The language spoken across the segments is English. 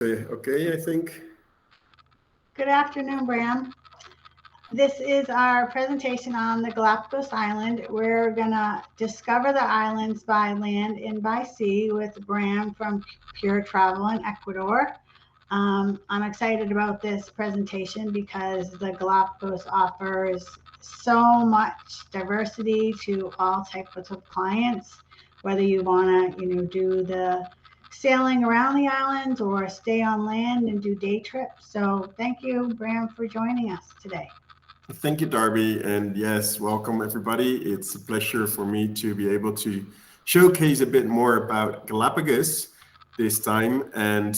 Okay, I think. Good afternoon, Bram. This is our presentation on the Galapagos Island. We're gonna discover the islands by land and by sea with Bram from Pure Travel in Ecuador. I'm excited about this presentation because the Galapagos offers so much diversity to all types of clients, whether you wanna, do the sailing around the islands or stay on land and do day trips. So thank you, Bram, for joining us today. Thank you, Darby. And yes, welcome everybody. It's a pleasure for me to be able to showcase a bit more about Galapagos this time. And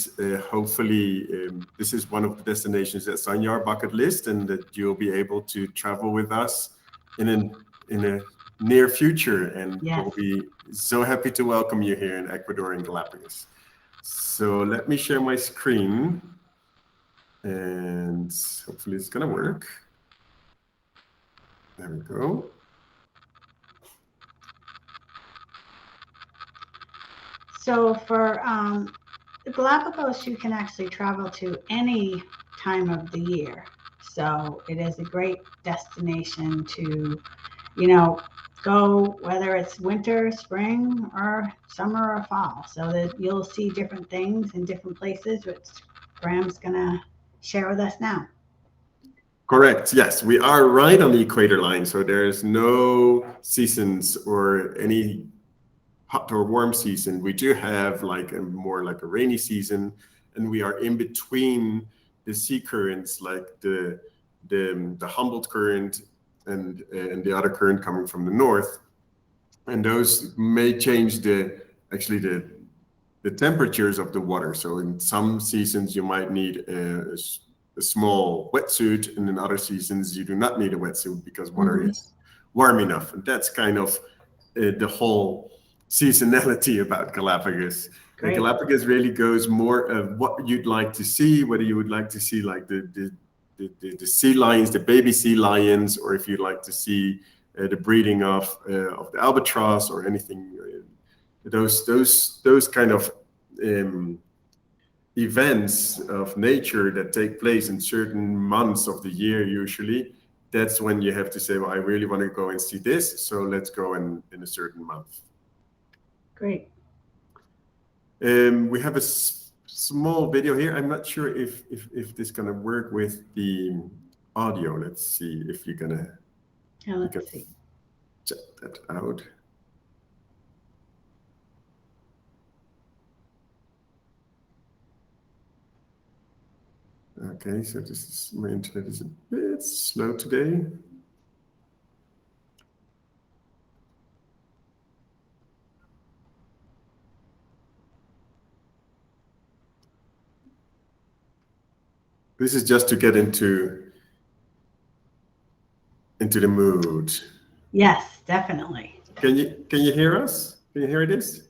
hopefully this is one of the destinations that's on your bucket list and that you'll be able to travel with us in a near future. And Yes. We'll be so happy to welcome you here in Ecuador and Galapagos. So let me share my screen and hopefully it's gonna work. There we go. So for the Galapagos, you can actually travel to any time of the year. So it is a great destination to, go whether it's winter, spring, or summer or fall. So that you'll see different things in different places, which Graham's gonna share with us now. Correct. Yes, we are right on the equator line. So there's no seasons or any hot or warm season. We do have more like a rainy season, and we are in between the sea currents, like the Humboldt current and the other current coming from the north, and those may change the temperatures of the water. So in some seasons you might need a small wetsuit, and in other seasons you do not need a wetsuit because water is warm enough. And that's kind of the whole seasonality about Galapagos. Great. Galapagos really goes more of what you'd like to see, whether you would like to see like the sea lions, the baby sea lions, or if you'd like to see the breeding of the albatross or anything. Those kind of events of nature that take place in certain months of the year usually, that's when you have to say, well, I really want to go and see this, so let's go in a certain month. Great. We have a small video here. I'm not sure if this is going to work with the audio. Let's see if you're going to see. Check that out. Okay, so my internet is a bit slow today. This is just to get into the mood. Yes, definitely. Can you hear us? Can you hear this?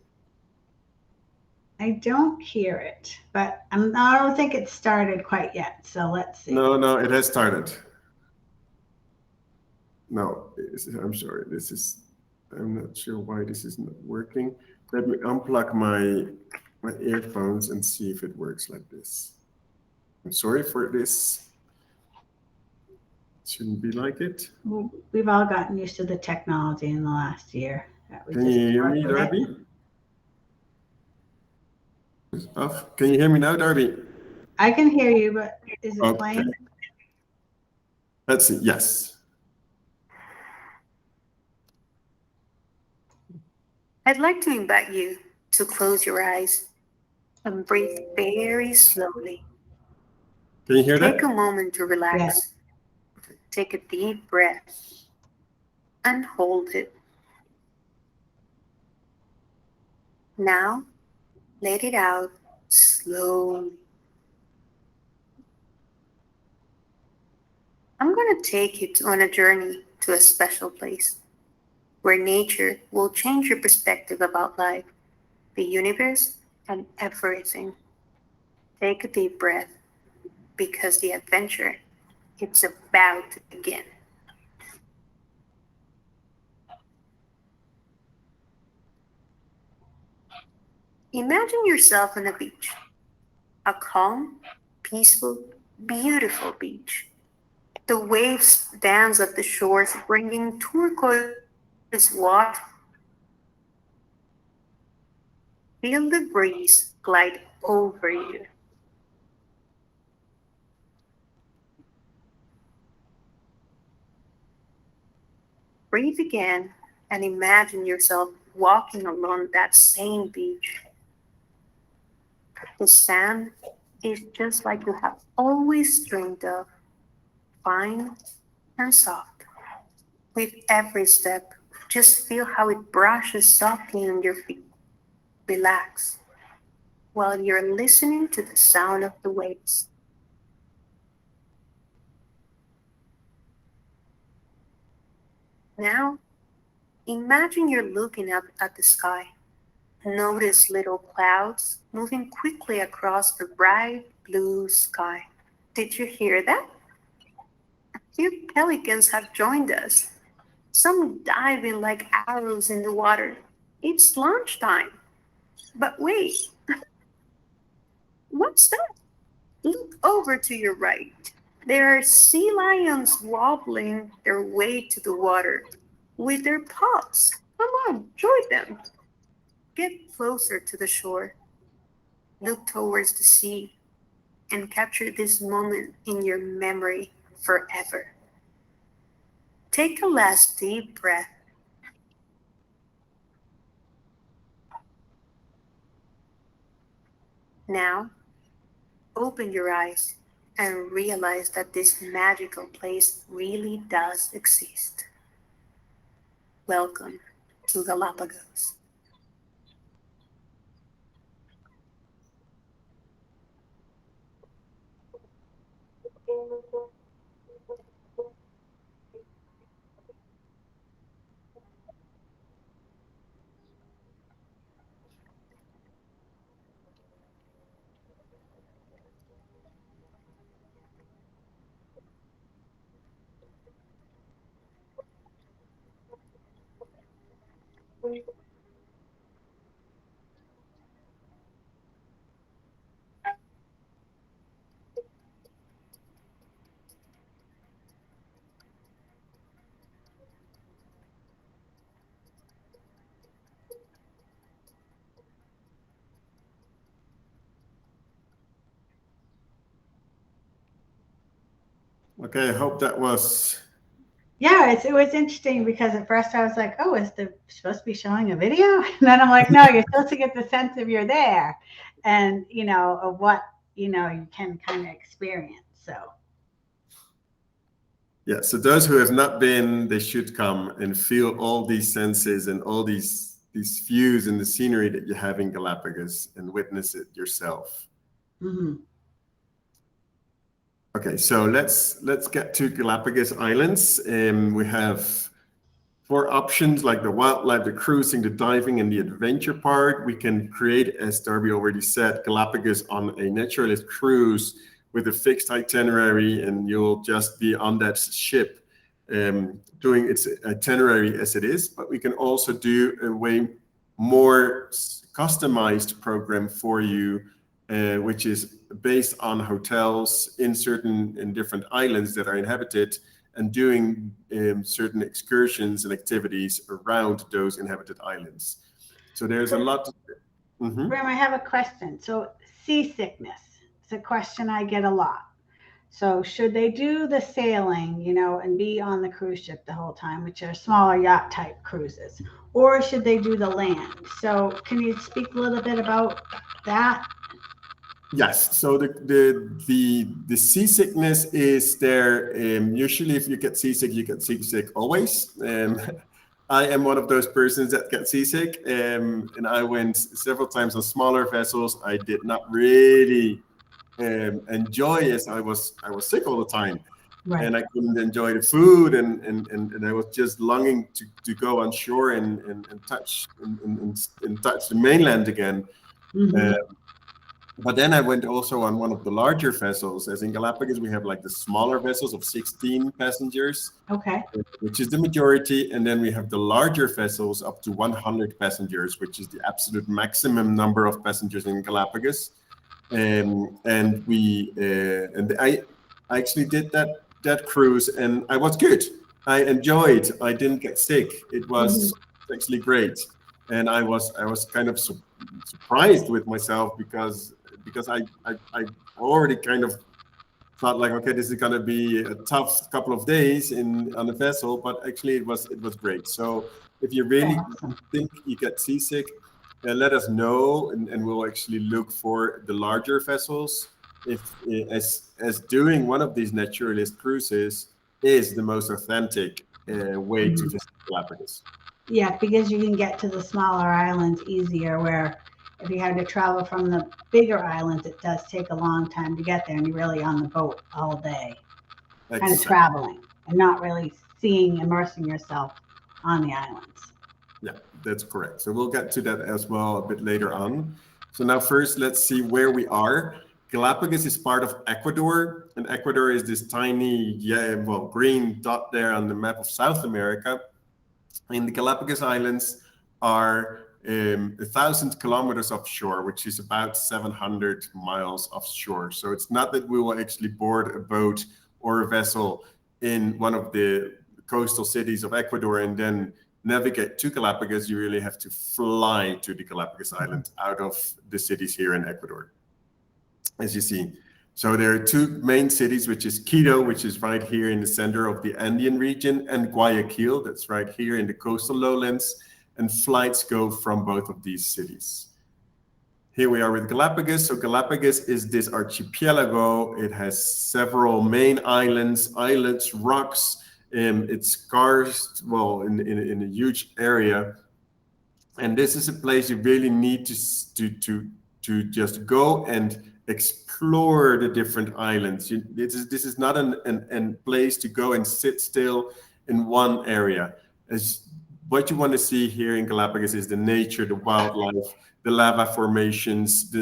I don't hear it, but I don't think it started quite yet. So let's see. No, it has started. No, I'm sorry. I'm not sure why this is not working. Let me unplug my earphones and see if it works like this. I'm sorry for this. It shouldn't be like it. We've all gotten used to the technology in the last year. Can you hear me, Darby? Off. Can you hear me now, Darby? I can hear you, but is it playing? Let's see. Yes. I'd like to invite you to close your eyes and breathe very slowly. Can you hear that? Take a moment to relax. Yes. Take a deep breath and hold it. Now, let it out slowly. I'm going to take you on a journey to a special place where nature will change your perspective about life, the universe, and everything. Take a deep breath because the adventure is about to begin. Imagine yourself on a beach. A calm, peaceful, beautiful beach. The waves dance at the shores, bringing turquoise water. Feel the breeze glide over you. Breathe again and imagine yourself walking along that same beach. The sand is just like you have always dreamed of, fine and soft. With every step, just feel how it brushes softly on your feet. Relax while you're listening to the sound of the waves. Now, imagine you're looking up at the sky. Notice little clouds moving quickly across the bright blue sky. Did you hear that? A few pelicans have joined us, some diving like arrows in the water. It's lunchtime. But wait, what's that? Look over to your right. There are sea lions wobbling their way to the water with their paws. Come on, join them. Get closer to the shore. Look towards the sea and capture this moment in your memory forever. Take a last deep breath. Now, open your eyes and realize that this magical place really does exist. Welcome to Galapagos. Okay, I hope that was. Yeah, it was interesting because at first I was like, oh, is the supposed to be showing a video? And then I'm like, no, you're supposed to get the sense of you're there and, of what, you can kind of experience. So, Yeah, so those who have not been, they should come and feel all these senses and all these views and the scenery that you have in Galapagos and witness it yourself. mhm. Okay, so let's get to Galapagos Islands. We have 4 options like the wildlife, the cruising, the diving, and the adventure part. We can create, as Darby already said, Galapagos on a naturalist cruise with a fixed itinerary, and you'll just be on that ship doing its itinerary as it is. But we can also do a way more customized program for you, which is based on hotels in different islands that are inhabited, and doing certain excursions and activities around those inhabited islands. So there's a lot. Graham, I have a question. So seasickness is a question I get a lot. So should they do the sailing, and be on the cruise ship the whole time, which are smaller yacht type cruises, or should they do the land? So can you speak a little bit about that? Yes. So the seasickness is there. Usually, if you get seasick, you get seasick always. I am one of those persons that get seasick, and I went several times on smaller vessels. I did not really enjoy as I was sick all the time, Right. and I couldn't enjoy the food, and I was just longing to go on shore and touch and touch the mainland again. Mhm. But then I went also on one of the larger vessels. As in Galapagos, we have like the smaller vessels of 16 passengers, Okay. which is the majority. And then we have the larger vessels up to 100 passengers, which is the absolute maximum number of passengers in Galapagos. and I actually did that cruise, and I was good. I enjoyed. I didn't get sick. It was actually great, and I was kind of surprised with myself because I already kind of thought like, okay, this is going to be a tough couple of days on the vessel, but actually it was great. So if you really Awesome. think you get seasick, let us know, and we'll actually look for the larger vessels. If as doing one of these naturalist cruises is the most authentic way to visit Galapagos. Yeah, because you can get to the smaller islands easier, where if you had to travel from the bigger islands, it does take a long time to get there, and you're really on the boat all day, kind of Exactly. traveling and not really immersing yourself on the islands. Yeah, that's correct. So we'll get to that as well a bit later on. So now first, let's see where we are. Galapagos is part of Ecuador, and Ecuador is this tiny, green dot there on the map of South America. And the Galapagos Islands are 1,000 kilometers offshore, which is about 700 miles offshore. So it's not that we will actually board a boat or a vessel in one of the coastal cities of Ecuador and then navigate to Galapagos. You really have to fly to the Galapagos Island out of the cities here in Ecuador, as you see. So there are two main cities, which is Quito, which is right here in the center of the Andean region, and Guayaquil, that's right here in the coastal lowlands, and flights go from both of these cities. Here we are with Galapagos. So Galapagos is this archipelago. It has several main islands, islets, rocks. It's karst, in a huge area. And this is a place you really need to just go and explore the different islands. This is not a place to go and sit still in one area. What you want to see here in Galapagos is the nature, the wildlife, the lava formations,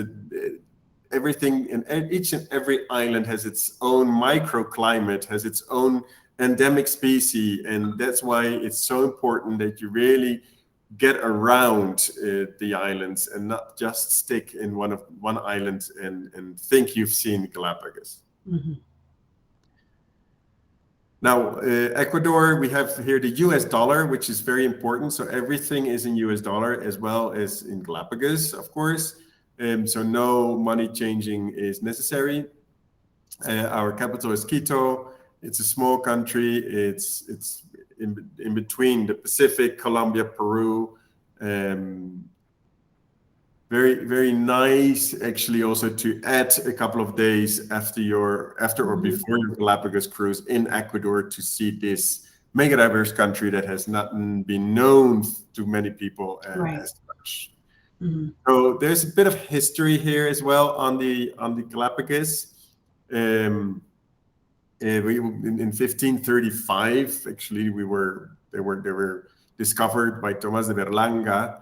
everything. And each and every island has its own microclimate, has its own endemic species, and that's why it's so important that you really get around the islands and not just stick in one island and think you've seen Galapagos. Mm-hmm. Now, Ecuador, we have here the US dollar, which is very important. So everything is in US dollar as well as in Galapagos, of course. So no money changing is necessary. Our capital is Quito. It's a small country. It's in between the Pacific, Colombia, Peru. Very, very nice, actually, also to add a couple of days after or before your Galapagos cruise in Ecuador to see this mega diverse country that has not been known to many people as much. Mm-hmm. So there's a bit of history here as well on the Galapagos. In 1535, actually, they were discovered by Tomás de Berlanga,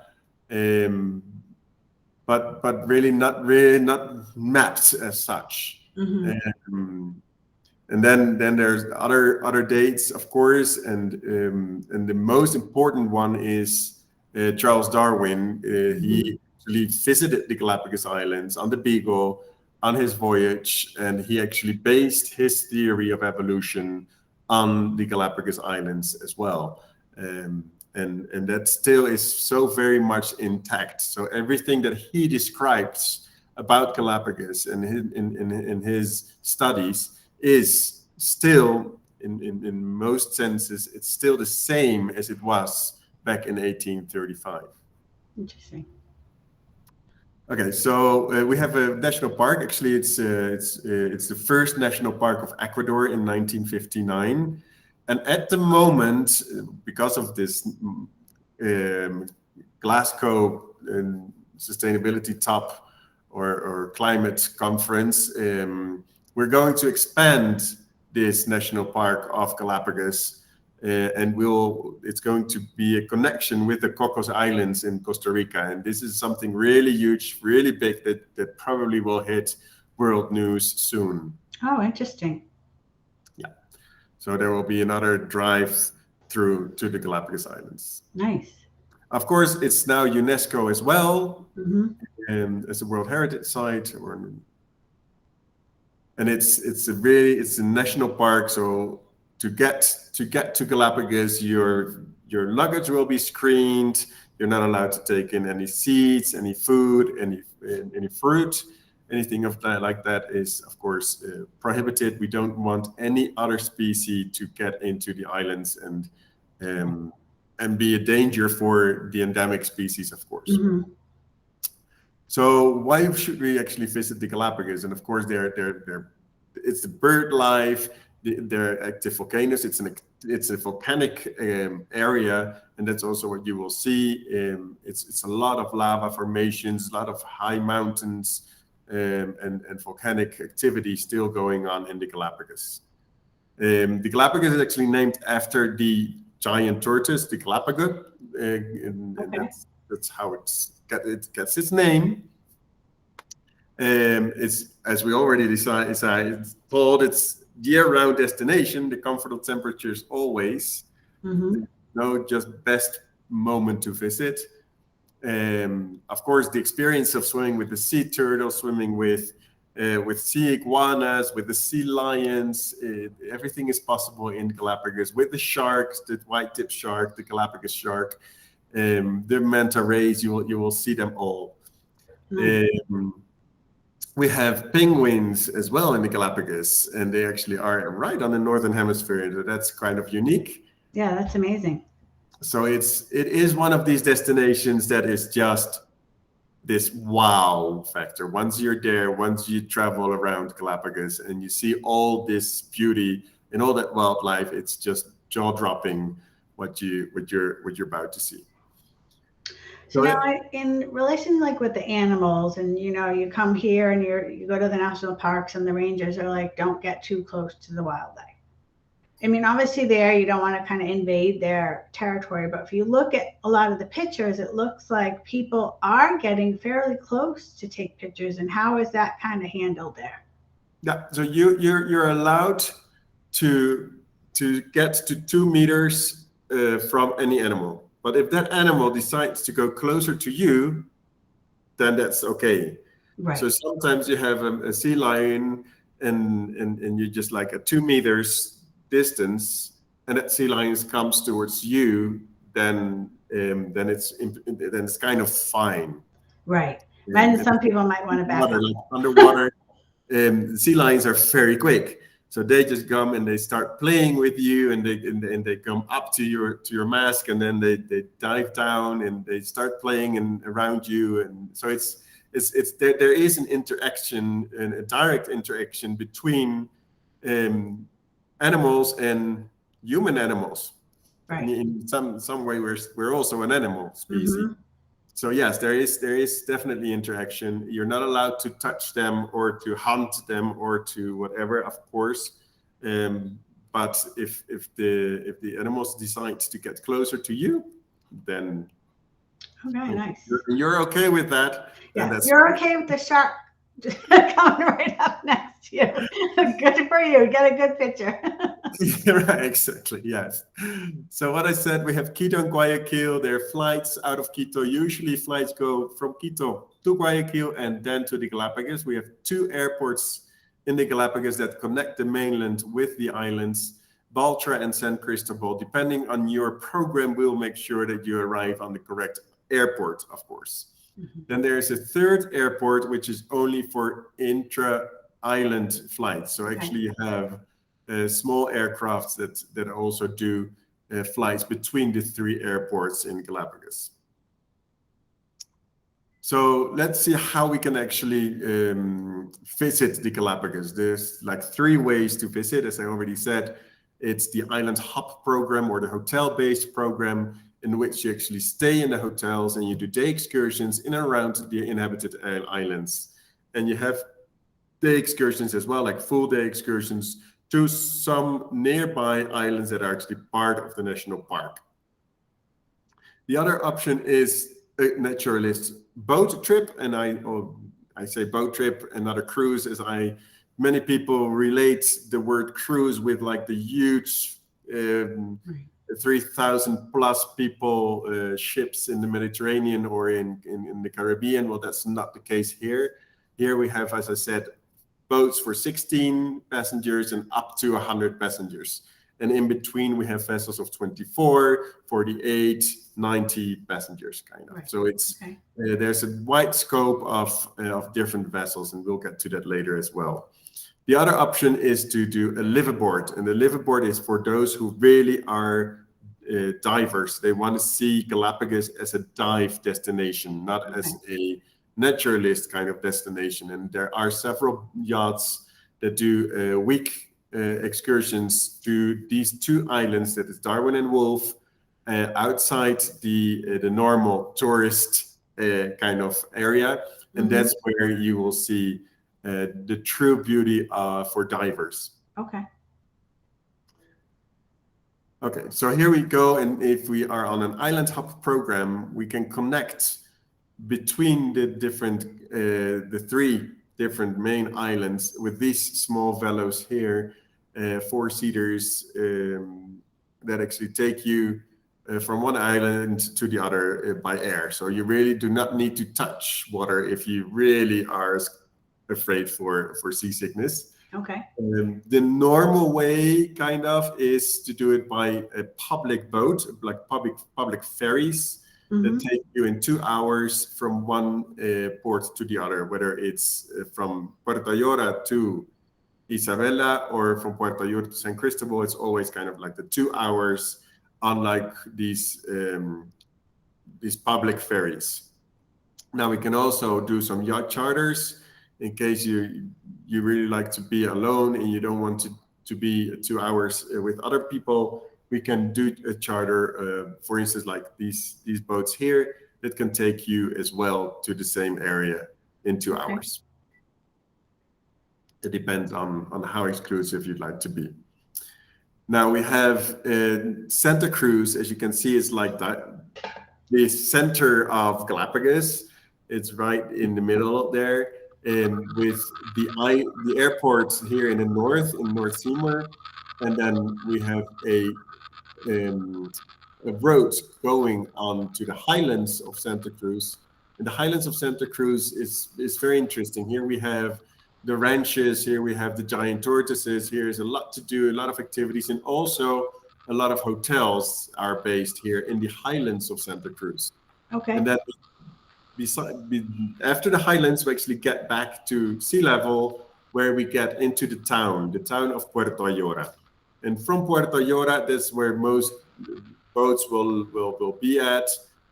but really not mapped as such. Mm-hmm. And then there's other dates, of course, and the most important one is Charles Darwin. He actually visited the Galapagos Islands on the Beagle on his voyage, and he actually based his theory of evolution on the Galapagos Islands as well. And that still is so very much intact. So everything that he describes about Galapagos and in his studies is still, in most senses, it's still the same as it was back in 1835. Interesting. Okay, so we have a national park. Actually, it's the first national park of Ecuador in 1959, and at the moment, because of this Glasgow sustainability top or climate conference, we're going to expand this national park of Galapagos. And it's going to be a connection with the Cocos Islands in Costa Rica. And this is something really huge, really big that probably will hit world news soon. Oh, interesting. Yeah. So there will be another drive through to the Galapagos Islands. Nice. Of course, it's now UNESCO as well, as a World Heritage Site or and it's a national park. So to get to Galapagos, your luggage will be screened. You're not allowed to take in any seeds, any food, any fruit. Anything of that like that is, of course, prohibited. We don't want any other species to get into the islands and be a danger for the endemic species, of course. Mm-hmm. So why should we actually visit the Galapagos? And of course, it's the bird life. They're active volcanoes. It's a volcanic area, and that's also what you will see. It's a lot of lava formations, a lot of high mountains. And volcanic activity still going on in the Galapagos. The Galapagos is actually named after the giant tortoise, the Galápagos, and that's how it gets its name. It's, as we already decided, it's told, it's year-round destination. The comfortable temperatures always. Mm-hmm. No, just best moment to visit. Of course, the experience of swimming with the sea turtles, swimming with sea iguanas, with the sea lions, everything is possible in Galapagos. With the sharks, the white-tip shark, the Galapagos shark, the manta rays, you will see them all. Mm. We have penguins as well in the Galapagos, and they actually are right on the northern hemisphere. So that's kind of unique. Yeah, that's amazing. So it is one of these destinations that is just this wow factor. Once you're there, once you travel around Galapagos and you see all this beauty and all that wildlife, it's just jaw-dropping what you're about to see. So now, in relation, like with the animals, and you come here and you go to the national parks, and the rangers are like, don't get too close to the wildlife. I mean, obviously there you don't want to kind of invade their territory, but if you look at a lot of the pictures, it looks like people are getting fairly close to take pictures. And how is that kind of handled there? Yeah, so you're allowed to get to 2 meters from any animal, but if that animal decides to go closer to you, then that's okay. Right. So sometimes you have a sea lion, and you're just like at 2 meters distance, and that sea lion comes towards you, then it's kind of fine. Right. And some people might want to back up. Like underwater, sea lions are very quick, so they just come and they start playing with you, and they come up to your mask, and then they dive down and they start playing and around you, and so it's there is an interaction, and a direct interaction between animals and human animals. Right. In some way, we're also an animal species. Mm-hmm. So yes, there is definitely interaction. You're not allowed to touch them or to hunt them or to whatever, of course. But if the animals decide to get closer to you, then okay, nice. You're okay with that. Yeah, you're okay with the shark coming right up next to you. Good for you. Get a good picture. Right, exactly. Yes. So what I said, we have Quito and Guayaquil. There are flights out of Quito. Usually flights go from Quito to Guayaquil and then to the Galapagos. We have 2 airports in the Galapagos that connect the mainland with the islands, Baltra and San Cristobal. Depending on your program, we'll make sure that you arrive on the correct airport, of course. Mm-hmm. Then there's a 3rd airport, which is only for intra-island flights. So actually you have small aircrafts that also do flights between the 3 airports in Galapagos. So let's see how we can actually visit the Galapagos. There's like 3 ways to visit. As I already said, it's the island hop program or the hotel-based program, in which you actually stay in the hotels and you do day excursions in and around the inhabited islands. And you have day excursions as well, like full day excursions to some nearby islands that are actually part of the national park. The other option is a naturalist boat trip, and I say boat trip and not a cruise, as many people relate the word cruise with like the huge 3,000 plus people ships in the Mediterranean or in the Caribbean. Well, that's not the case here. Here we have, as I said, boats for 16 passengers and up to 100 passengers. And in between, we have vessels of 24, 48, 90 passengers, kind of. Right. So it's there's a wide scope of different vessels, and we'll get to that later as well. The other option is to do a liveaboard, and the liveaboard is for those who really are divers. They want to see Galapagos as a dive destination, not as a naturalist kind of destination. And there are several yachts that do week excursions to these two islands, that is Darwin and Wolf, outside the normal tourist kind of area, and that's where you will see the true beauty for divers. Okay, so here we go, and if we are on an island hop program, we can connect between the different, the three different main islands with these small velos here, four-seaters that actually take you from one island to the other by air. So you really do not need to touch water if you really are afraid for seasickness. The normal way kind of is to do it by a public boat, like public ferries that take you in 2 hours from one port to the other, whether it's from Puerto Ayora to Isabella or from Puerto Ayora to San Cristobal. It's always kind of like the 2 hours, unlike these public ferries. Now we can also do some yacht charters in case you really like to be alone and you don't want to be 2 hours with other people. We can do a charter, for instance, like these boats here that can take you as well to the same area in 2 hours. It depends on how exclusive you'd like to be. Now we have Santa Cruz, as you can see, is like the center of Galapagos. It's right in the middle there, and with the airport here in the north, in North Timor, and then we have a road going on to the Highlands of Santa Cruz. And the Highlands of Santa Cruz is very interesting. Here we have the ranches, here we have the giant tortoises, here's a lot to do, a lot of activities, and also a lot of hotels are based here in the Highlands of Santa Cruz. And then after the Highlands, we actually get back to sea level, where we get into the town of Puerto Ayora. And from Puerto Ayora, that's where most boats will be at.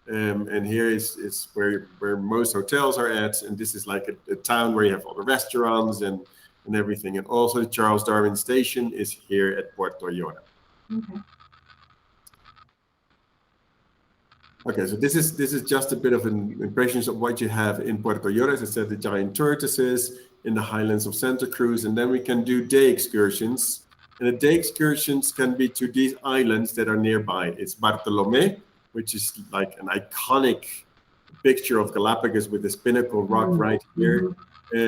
And here is where most hotels are at. And this is like a town where you have all the restaurants and everything. And also the Charles Darwin station is here at Puerto Ayora. Okay, so this is just a bit of an impressions of what you have in Puerto Ayora. As I said, the giant tortoises in the Highlands of Santa Cruz. And then we can do day excursions. And the day excursions can be to these islands that are nearby. It's Bartolomé, which is like an iconic picture of Galapagos with this pinnacle rock right here,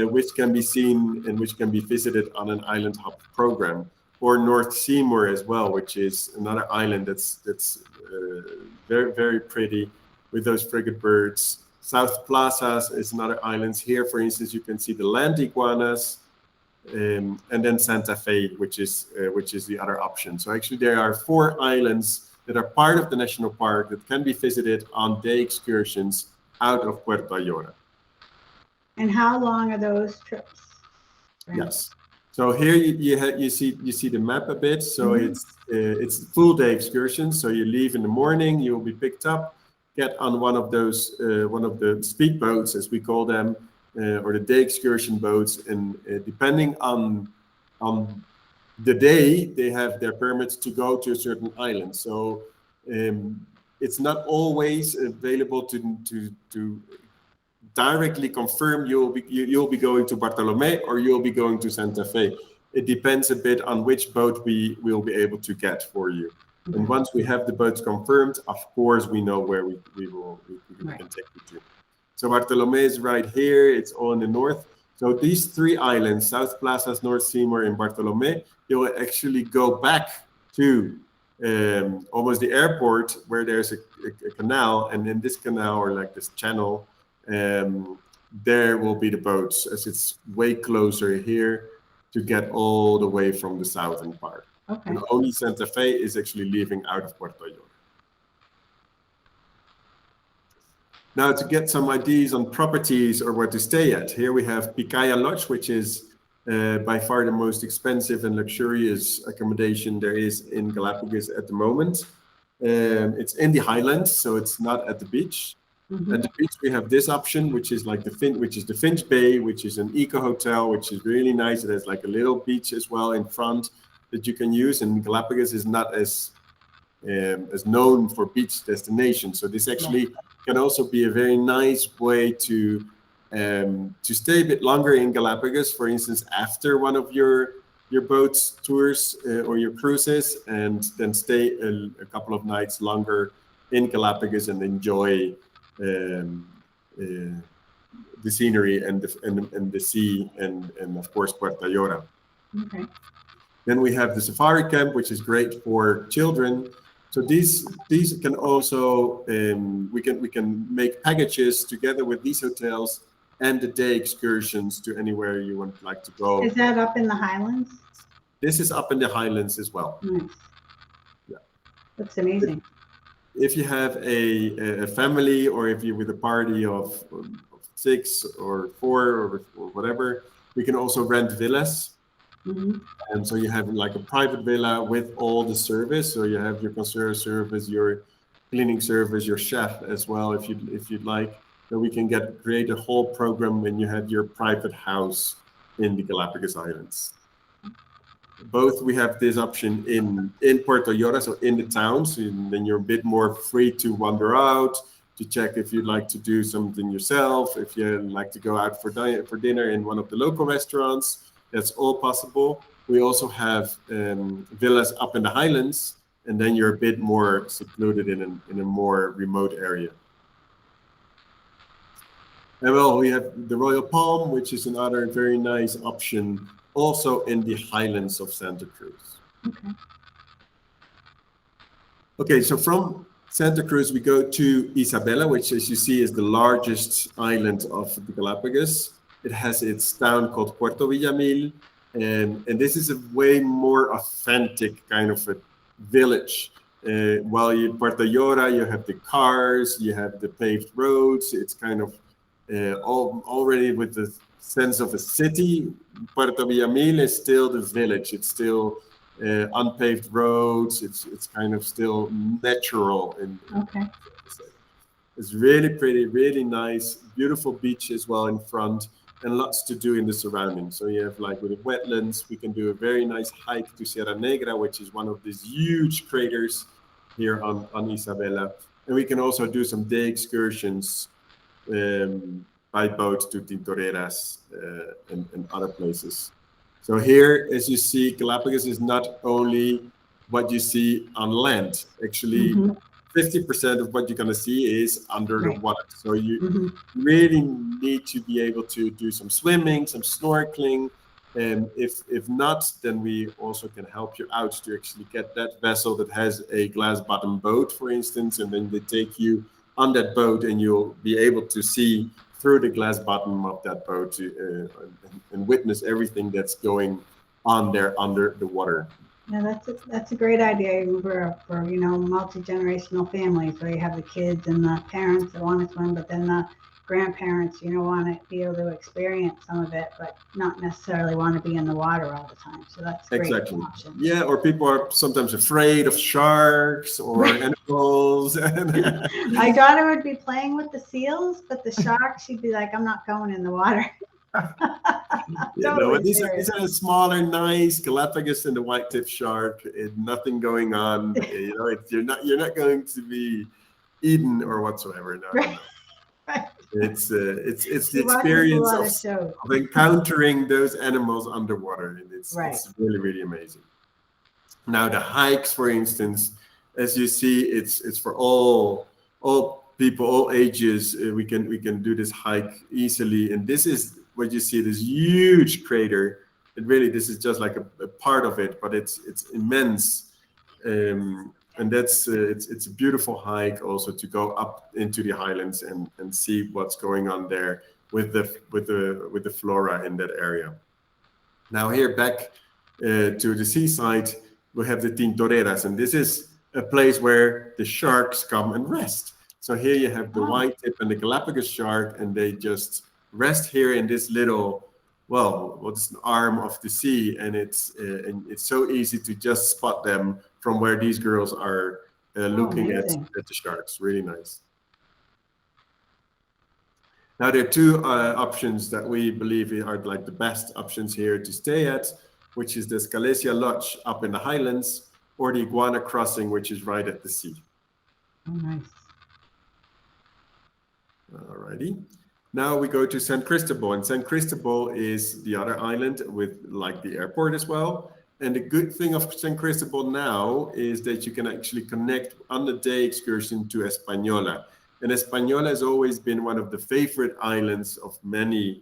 which can be seen and which can be visited on an island hop program. Or North Timor as well, which is another island that's very, very pretty with those frigate birds. South Plazas is another island. Here, for instance, you can see the land iguanas. And then Santa Fe, which is the other option. So actually there are 4 islands that are part of the national park that can be visited on day excursions out of Puerto Ayora. And how long are those trips? Yes. So here you see the map a bit. So it's full day excursions. So you leave in the morning, you will be picked up, get on one of those one of the speedboats, as we call them, or the day excursion boats, and depending on the day, they have their permits to go to a certain island. So it's not always available to directly confirm you'll be going to Bartolomé or you'll be going to Santa Fe. It depends a bit on which boat we will be able to get for you. And once we have the boats confirmed, of course, we know where we can take you to. So Bartolomé is right here. It's all in the north. So these 3 islands, South Plazas, North Timor, and Bartolomé, they will actually go back to almost the airport, where there's a canal. And in this canal, or like this channel, there will be the boats, as it's way closer here to get all the way from the southern part. Okay. And only Santa Fe is actually leaving out of Puerto Llora. Now, to get some ideas on properties or where to stay at, here we have Picaya Lodge, which is by far the most expensive and luxurious accommodation there is in Galapagos at the moment. It's in the Highlands, so it's not at the beach. Mm-hmm. At the beach, we have this option, which is like the Finch Bay, which is an eco hotel, which is really nice. It has like a little beach as well in front that you can use. And Galapagos is not as known for beach destinations, so this actually can also be a very nice way to stay a bit longer in Galapagos. For instance, after one of your boat's tours or your cruises, and then stay a couple of nights longer in Galapagos and enjoy the scenery and the sea and of course Puerto Llora. Okay. Then we have the safari camp, which is great for children. So these can also we can make packages together with these hotels and the day excursions to anywhere you would like to go. Is that up in the Highlands? This is up in the Highlands as well. Nice. Yeah. That's amazing. If you have a family, or if you're with a party of 6 or 4 or whatever, we can also rent villas. Mm-hmm. And so you have like a private villa with all the service. So you have your concierge service, your cleaning service, your chef as well, if you'd like. So we can create a whole program when you have your private house in the Galapagos Islands. Both we have this option in Puerto Llora, so in the towns, and then you're a bit more free to wander out, to check if you'd like to do something yourself, if you like to go out for dinner in one of the local restaurants. That's all possible. We also have villas up in the Highlands, and then you're a bit more secluded in a more remote area. And well, we have the Royal Palm, which is another very nice option, also in the Highlands of Santa Cruz. Okay. Okay, so from Santa Cruz, we go to Isabella, which, as you see, is the largest island of the Galapagos. It has its town called Puerto Villamil, and this is a way more authentic kind of a village. While in Puerto Llora, you have the cars, you have the paved roads. It's kind of already with the sense of a city. Puerto Villamil is still the village. It's still unpaved roads. It's kind of still natural. Okay. It's really pretty, really nice, beautiful beach as well in front, and lots to do in the surroundings. So you have like with the wetlands, we can do a very nice hike to Sierra Negra, which is one of these huge craters here on Isabella. And we can also do some day excursions by boat to Tintoreras and other places. So here, as you see, Galapagos is not only what you see on land. Actually, 50% of what you're going to see is under the water. So you really need to be able to do some swimming, some snorkeling. And if not, then we also can help you out to actually get that vessel that has a glass bottom boat, for instance, and then they take you on that boat and you'll be able to see through the glass bottom of that boat and witness everything that's going on there under the water. Yeah, that's a great idea for multi-generational families where you have the kids and the parents that want to swim, but then the grandparents, want to be able to experience some of it, but not necessarily want to be in the water all the time. So that's a great option. Yeah, or people are sometimes afraid of sharks or animals. My daughter would be playing with the seals, but the shark, she'd be like, I'm not going in the water. These are smaller, nice Galapagos and the white-tip shark. Nothing going on. You're not going to be eaten or whatsoever. No. Right. It's the experience of encountering those animals underwater, and it's really, really amazing. Now the hikes, for instance, as you see, it's for all people, all ages. We can do this hike easily, and this is what you see, this huge crater. This is just like a part of it, but it's immense. And that's it's a beautiful hike also to go up into the Highlands and see what's going on there. with the flora in that area. Now here back to the seaside, we have the tintoreras, and this is a place where the sharks come and rest. So here you have the white tip and the Galapagos shark, and they just rest here in this little, well, what's an arm of the sea, and it's so easy to just spot them from where these girls are looking at the sharks. Really nice. Now there are two options that we believe are like the best options here to stay at, which is the Picaya Lodge up in the Highlands, or the Iguana Crossing, which is right at the sea. Oh, nice. Alrighty. Now we go to San Cristobal, and San Cristobal is the other island with like the airport as well. And the good thing of San Cristobal now is that you can actually connect on the day excursion to Española. And Española has always been one of the favorite islands of many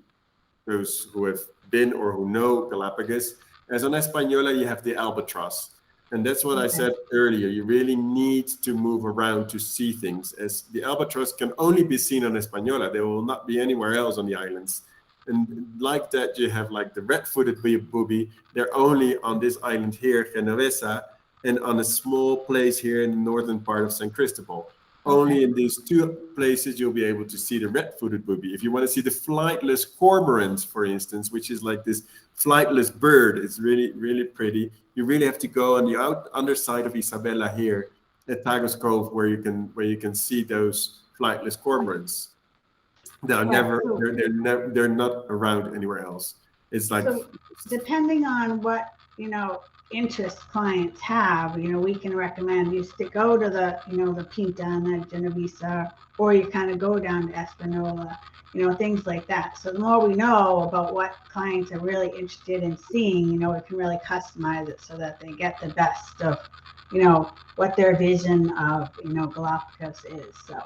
those who have been or who know Galapagos. As on Española, you have the albatross. And that's what I said earlier. You really need to move around to see things, as the albatross can only be seen on Española. They will not be anywhere else on the islands. And like that, you have like the red-footed booby. They're only on this island here, Genovesa, and on a small place here in the northern part of San Cristobal. Only in these two places you'll be able to see the red-footed booby. If you want to see the flightless cormorant, for instance, which is like this flightless bird, it's really, really pretty. You really have to go on the underside of Isabella here at Tagus Cove, where you can see those flightless cormorants. They're they're not around anywhere else. It's like, so depending on what interest clients have, we can recommend you to go to the the Pinta and the Genovesa, or you kind of go down to Espanola, things like that. So the more we know about what clients are really interested in seeing, we can really customize it so that they get the best of what their vision of Galapagos is. So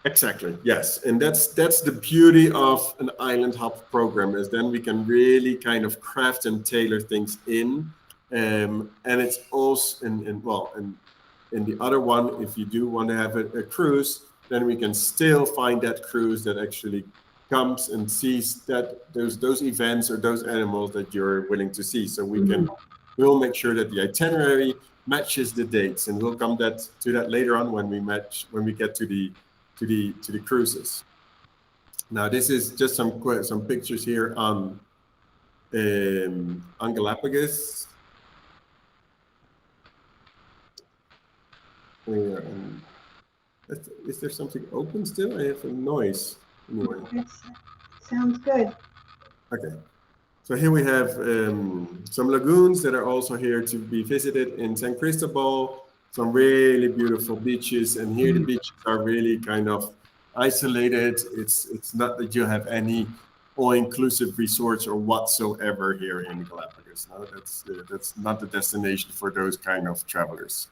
exactly, yes. And that's the beauty of an island hop program, is then we can really kind of craft and tailor things in. And it's also in the other one, if you do want to have a cruise, then we can still find that cruise that actually comes and sees that those events or those animals that you're willing to see. So we'll make sure that the itinerary matches the dates, and we'll come to that later on when we get to the cruises. Now this is just some pictures here on Galapagos. Is there something open still? I have a noise. Anyway. Sounds good. Okay. So here we have some lagoons that are also here to be visited in San Cristobal. Some really beautiful beaches, and here the beaches are really kind of isolated. It's not that you have any all-inclusive resorts or whatsoever here in Galapagos. No, that's not the destination for those kind of travelers.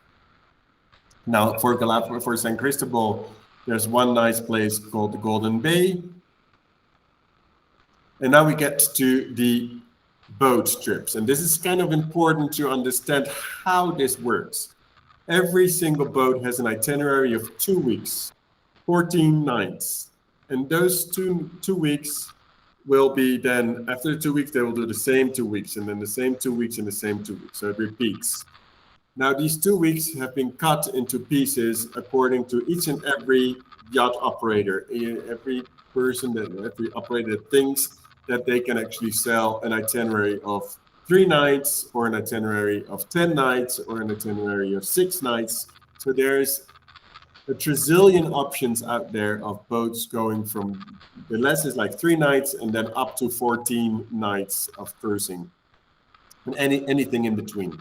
Now, for San Cristobal, there's one nice place called the Golden Bay. And now we get to the boat trips. And this is kind of important to understand how this works. Every single boat has an itinerary of 2 weeks, 14 nights. And those two weeks will be then, after 2 weeks, they will do the same 2 weeks, and then the same 2 weeks, and the same 2 weeks. So it repeats. Now, these 2 weeks have been cut into pieces according to each and every yacht operator. Every operator thinks that they can actually sell an itinerary of 3 nights, or an itinerary of 10 nights, or an itinerary of 6 nights. So there's a trillion options out there of boats going from the less is like 3 nights and then up to 14 nights of cruising, and anything in between.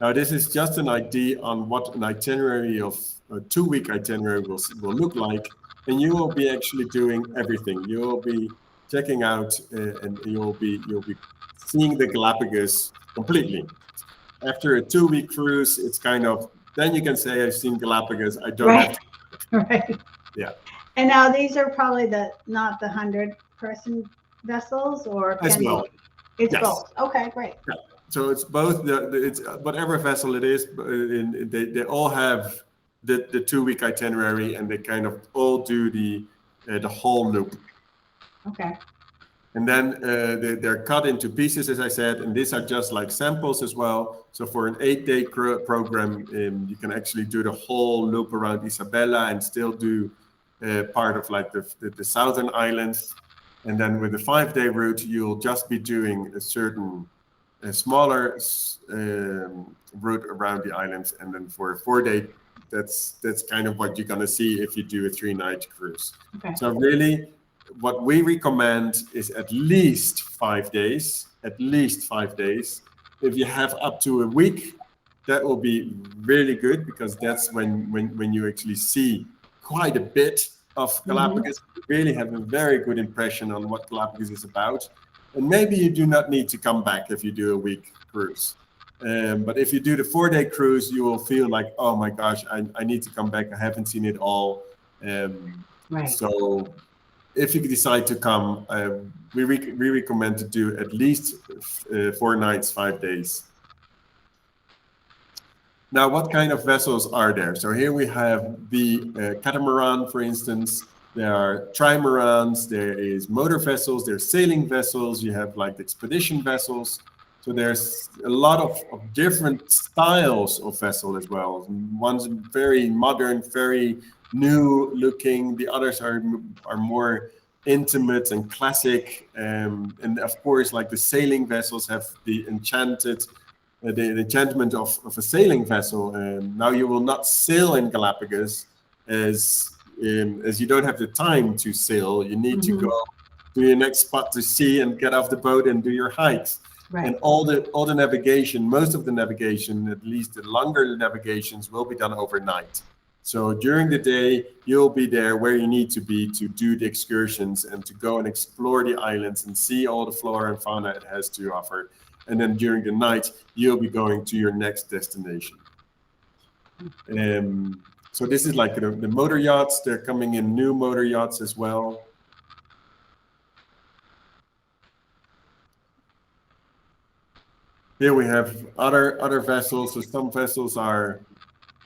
Now, this is just an idea on what an itinerary of a 2-week itinerary will look like, and you will be actually doing everything. You will be checking out, and you'll be seeing the Galapagos completely. After a 2-week cruise, it's kind of, then you can say I've seen Galapagos. I don't have to. Right. Yeah. And now these are probably not the 100-person vessels, or as well. It's yes. both. Okay, great. Yeah. So it's both. It's whatever vessel it is. They all have the 2-week itinerary, and they kind of all do the whole loop. Okay. And then they're cut into pieces, as I said, and these are just like samples as well. So for an 8-day program, you can actually do the whole loop around Isabella and still do part of like the southern islands. And then with the 5-day route, you'll just be doing a smaller route around the islands. And then for a 4-day, that's kind of what you're gonna see if you do a 3-night cruise. Okay. So really, what we recommend is at least 5 days. At least 5 days. If you have up to a week, that will be really good, because that's when you actually see quite a bit of Galapagos. You really have a very good impression on what Galapagos is about. And maybe you do not need to come back if you do a week cruise. But if you do the 4-day cruise, you will feel like, oh my gosh, I need to come back. I haven't seen it all. Right. So if you decide to come, we recommend to do at least 4 nights, 5 days. Now, what kind of vessels are there? So here we have the catamaran, for instance. There are trimarans, there is motor vessels, there's sailing vessels, you have like expedition vessels. So there's a lot of different styles of vessel as well. One's very modern, very new looking. The others are more intimate and classic. And of course, like the sailing vessels have the enchantment of a sailing vessel. Now you will not sail in Galapagos as you don't have the time to sail. You need to go to your next spot to sea and get off the boat and do your hikes. Right. And all the navigation, most of the navigation, at least the longer navigations, will be done overnight. So during the day, you'll be there where you need to be to do the excursions and to go and explore the islands and see all the flora and fauna it has to offer. And then during the night, you'll be going to your next destination. So this is like the motor yachts. They're coming in new motor yachts as well. Here we have other vessels. So some vessels are,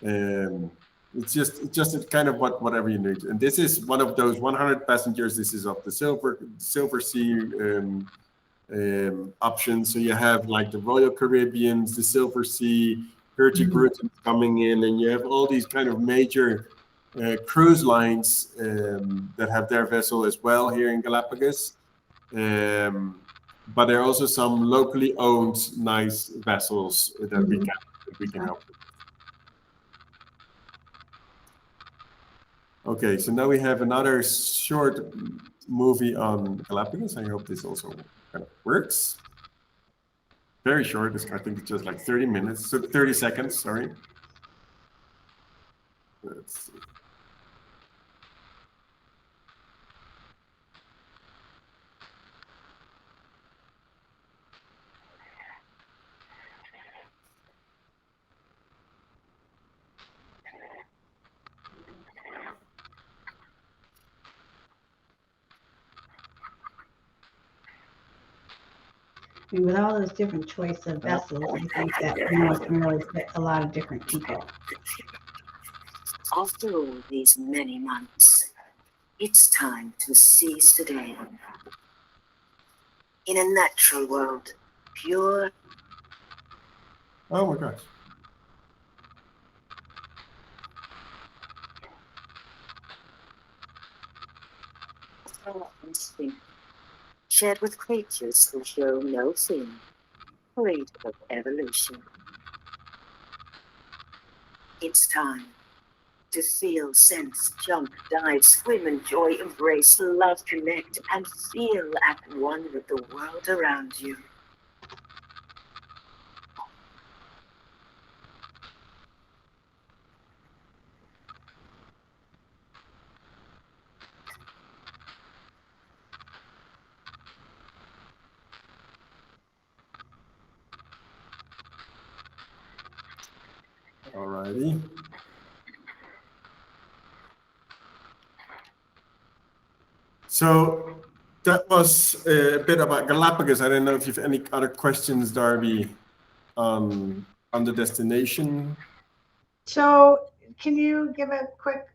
it's just kind of whatever you need. And this is one of those 100 passengers. This is of the Silver Sea options. So you have like the Royal Caribbeans, the Silver Sea, Hurtigruten coming in, and you have all these kind of major cruise lines that have their vessel as well here in Galapagos. But there are also some locally owned nice vessels that we can help with. Okay, so now we have another short movie on Galapagos. I hope this also kind of works. Very short. I think it's just like 30 minutes, so 30 seconds, sorry. Let's see. I mean, with all those different choice of vessels, I think that can really fit a lot of different people. After all these many months, it's time to seize the day. In a natural world, pure. Oh my gosh. Instinct, shared with creatures who show no fear, afraid of evolution. It's time to feel, sense, jump, dive, swim, enjoy, embrace, love, connect, and feel at one with the world around you. Alrighty. So that was a bit about Galapagos. I don't know if you have any other questions, Darby, on the destination. So can you give a quick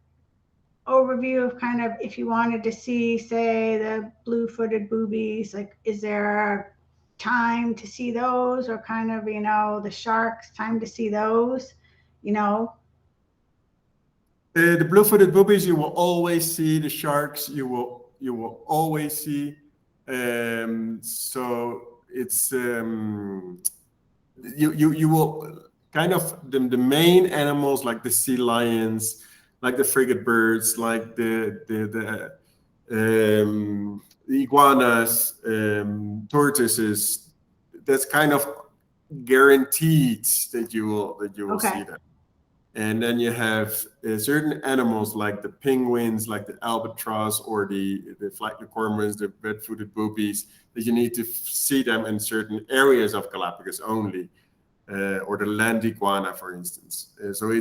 overview of kind of if you wanted to see, say, the blue-footed boobies, like is there time to see those, or kind of, you know, the sharks, time to see those, you know? The blue-footed boobies, you will always see. The sharks, you will always see. So it's you will kind of the main animals like the sea lions, like the frigate birds, like the iguanas, tortoises. That's kind of guaranteed that you will Okay. see them. And then you have certain animals like the penguins, like the albatross, or the flightless cormorants, the red-footed boobies, that you need to see them in certain areas of Galapagos only, or the land iguana, for instance. So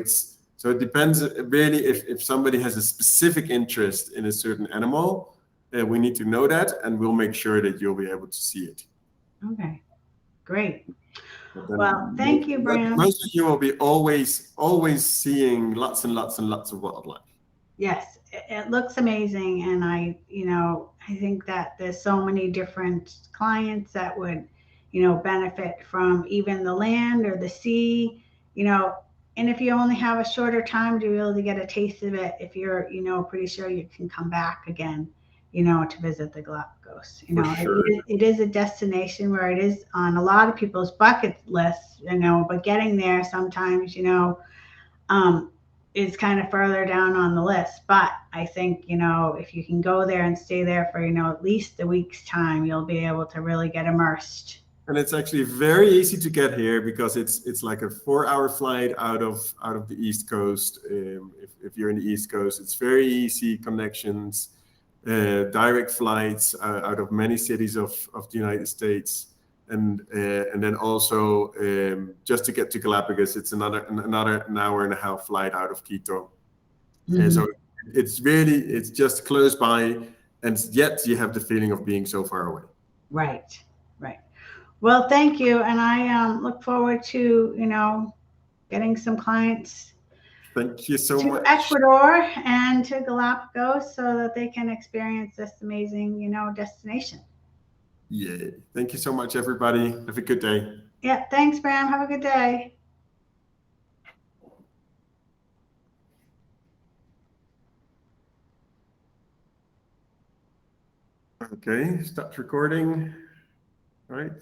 it depends really if somebody has a specific interest in a certain animal, we need to know that, and we'll make sure that you'll be able to see it. Okay, great. Well, thank you, Bram. Most of you will be always seeing lots and lots and lots of wildlife. Yes, it looks amazing, and I think that there's so many different clients that would, benefit from even the land or the sea, and if you only have a shorter time to be able to get a taste of it, if you're, pretty sure you can come back again, to visit the Galapagos. For sure. It is a destination where it is on a lot of people's bucket lists, but getting there sometimes, is kind of further down on the list. But I think, if you can go there and stay there for, at least a week's time, you'll be able to really get immersed. And it's actually very easy to get here because it's like a 4-hour flight out of the East Coast. If you're in the East Coast, it's very easy connections, direct flights out of many cities of the United States. And then also just to get to Galapagos, it's another an hour and a half flight out of Quito. Mm-hmm. And so it's just close by, and yet you have the feeling of being so far away. Right. Well, thank you, and I look forward to getting some clients. Thank you so to much. Ecuador and to Galapagos so that they can experience this amazing destination. Yeah. Thank you so much, everybody. Have a good day. Yeah. Thanks, Bram. Have a good day. Okay. Stop recording. All right.